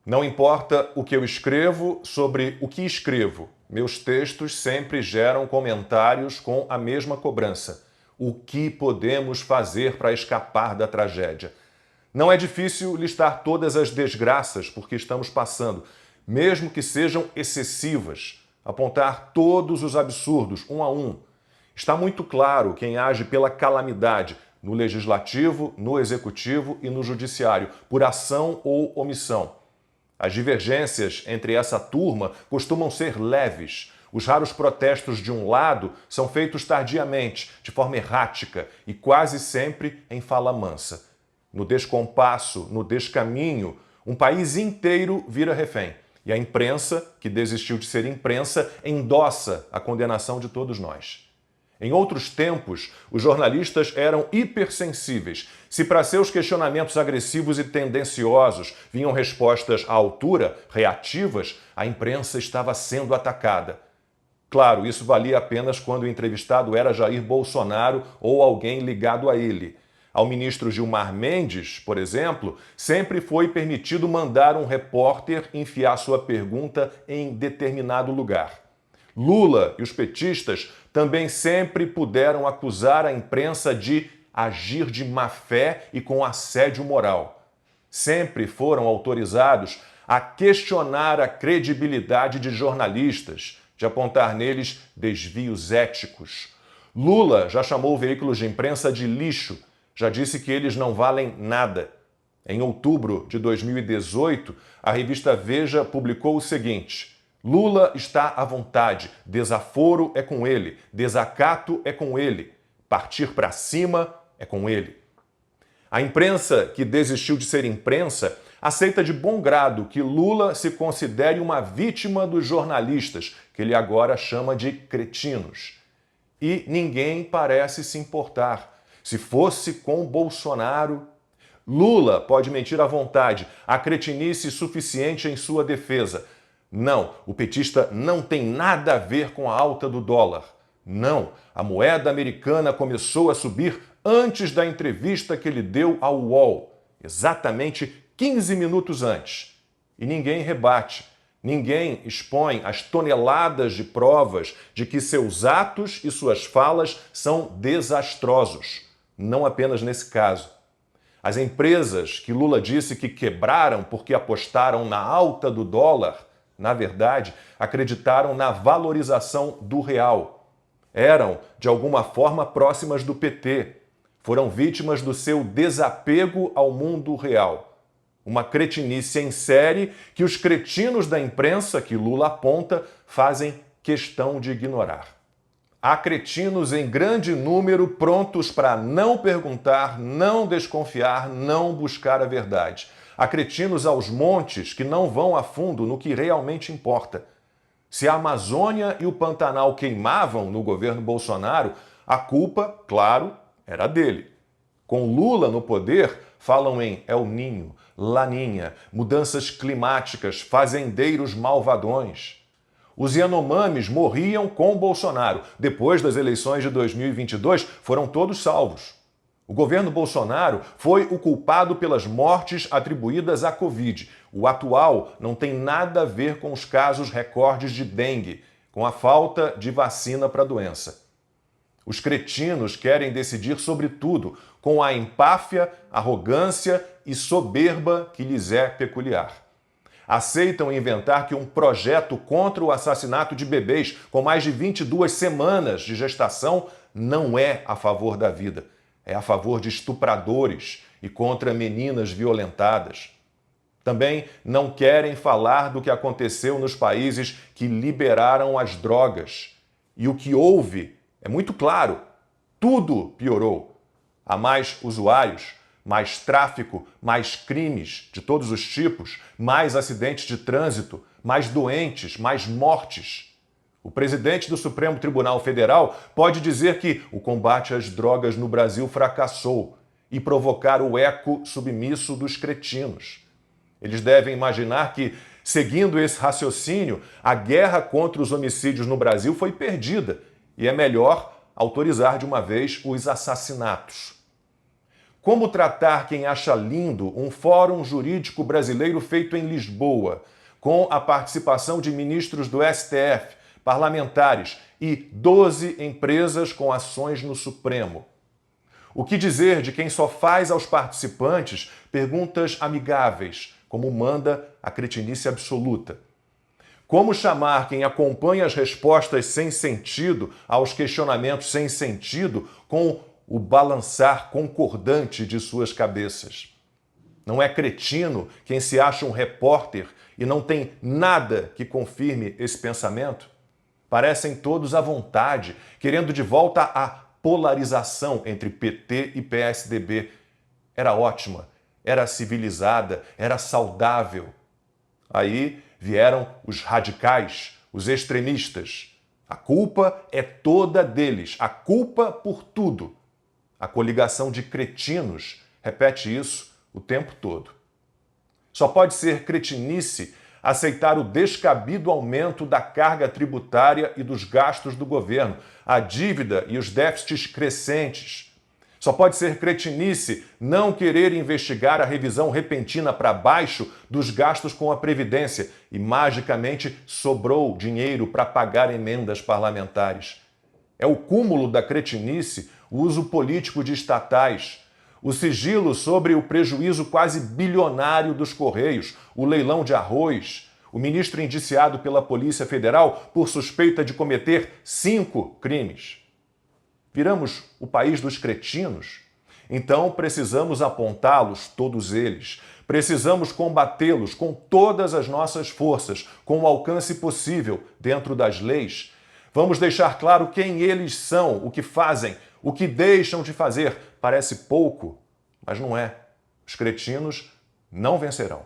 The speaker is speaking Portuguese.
Não importa o que eu escrevo sobre o que escrevo, meus textos sempre geram comentários com a mesma cobrança. O que podemos fazer para escapar da tragédia? Não é difícil listar todas as desgraças por que estamos passando, mesmo que sejam excessivas, apontar todos os absurdos, um a um. Está muito claro quem age pela calamidade, no legislativo, no executivo e no judiciário, por ação ou omissão. As divergências entre essa turma costumam ser leves. Os raros protestos de um lado são feitos tardiamente, de forma errática e quase sempre em fala mansa. No descompasso, no descaminho, um país inteiro vira refém. E a imprensa, que desistiu de ser imprensa, endossa a condenação de todos nós. Em outros tempos, os jornalistas eram hipersensíveis. Se para seus questionamentos agressivos e tendenciosos vinham respostas à altura, reativas, a imprensa estava sendo atacada. Claro, isso valia apenas quando o entrevistado era Jair Bolsonaro ou alguém ligado a ele. Ao ministro Gilmar Mendes, por exemplo, sempre foi permitido mandar um repórter enfiar sua pergunta em determinado lugar. Lula e os petistas também sempre puderam acusar a imprensa de agir de má fé e com assédio moral. Sempre foram autorizados a questionar a credibilidade de jornalistas, de apontar neles desvios éticos. Lula já chamou veículos de imprensa de lixo, já disse que eles não valem nada. Em outubro de 2018, a revista Veja publicou o seguinte: Lula está à vontade, desaforo é com ele, desacato é com ele, partir para cima é com ele. A imprensa, que desistiu de ser imprensa, aceita de bom grado que Lula se considere uma vítima dos jornalistas, que ele agora chama de cretinos. E ninguém parece se importar. Se fosse com Bolsonaro, Lula pode mentir à vontade, há cretinice suficiente em sua defesa. Não, o petista não tem nada a ver com a alta do dólar. Não, a moeda americana começou a subir antes da entrevista que ele deu ao UOL, exatamente 15 minutos antes. E ninguém rebate, ninguém expõe as toneladas de provas de que seus atos e suas falas são desastrosos. Não apenas nesse caso. As empresas que Lula disse que quebraram porque apostaram na alta do dólar, na verdade, acreditaram na valorização do real. Eram, de alguma forma, próximas do PT. Foram vítimas do seu desapego ao mundo real. Uma cretinice em série que os cretinos da imprensa, que Lula aponta, fazem questão de ignorar. Há cretinos em grande número prontos para não perguntar, não desconfiar, não buscar a verdade. Há cretinos aos montes que não vão a fundo no que realmente importa. Se a Amazônia e o Pantanal queimavam no governo Bolsonaro, a culpa, claro, era dele. Com Lula no poder, falam em El Niño, Laninha, mudanças climáticas, fazendeiros malvadões. Os Yanomamis morriam com Bolsonaro. Depois das eleições de 2022, foram todos salvos. O governo Bolsonaro foi o culpado pelas mortes atribuídas à Covid. O atual não tem nada a ver com os casos recordes de dengue, com a falta de vacina para a doença. Os cretinos querem decidir sobre tudo, com a empáfia, arrogância e soberba que lhes é peculiar. Aceitam inventar que um projeto contra o assassinato de bebês com mais de 22 semanas de gestação não é a favor da vida. É a favor de estupradores e contra meninas violentadas. Também não querem falar do que aconteceu nos países que liberaram as drogas. E o que houve é muito claro. Tudo piorou. Há mais usuários, mais tráfico, mais crimes de todos os tipos, mais acidentes de trânsito, mais doentes, mais mortes. O presidente do Supremo Tribunal Federal pode dizer que o combate às drogas no Brasil fracassou e provocar o eco submisso dos cretinos. Eles devem imaginar que, seguindo esse raciocínio, a guerra contra os homicídios no Brasil foi perdida e é melhor autorizar de uma vez os assassinatos. Como tratar quem acha lindo um fórum jurídico brasileiro feito em Lisboa, com a participação de ministros do STF, parlamentares e 12 empresas com ações no Supremo? O que dizer de quem só faz aos participantes perguntas amigáveis, como manda a cretinice absoluta? Como chamar quem acompanha as respostas sem sentido aos questionamentos sem sentido com o balançar concordante de suas cabeças? Não é cretino quem se acha um repórter e não tem nada que confirme esse pensamento? Parecem todos à vontade, querendo de volta a polarização entre PT e PSDB. Era ótima, era civilizada, era saudável. Aí vieram os radicais, os extremistas. A culpa é toda deles, a culpa por tudo. A coligação de cretinos repete isso o tempo todo. Só pode ser cretinice aceitar o descabido aumento da carga tributária e dos gastos do governo, a dívida e os déficits crescentes. Só pode ser cretinice não querer investigar a revisão repentina para baixo dos gastos com a Previdência e magicamente sobrou dinheiro para pagar emendas parlamentares. É o cúmulo da cretinice o uso político de estatais, o sigilo sobre o prejuízo quase bilionário dos Correios, o leilão de arroz, o ministro indiciado pela Polícia Federal por suspeita de cometer 5 crimes. Viramos o país dos cretinos? Então precisamos apontá-los, todos eles. Precisamos combatê-los com todas as nossas forças, com o alcance possível dentro das leis. Vamos deixar claro quem eles são, o que fazem, o que deixam de fazer. Parece pouco, mas não é. Os cretinos não vencerão.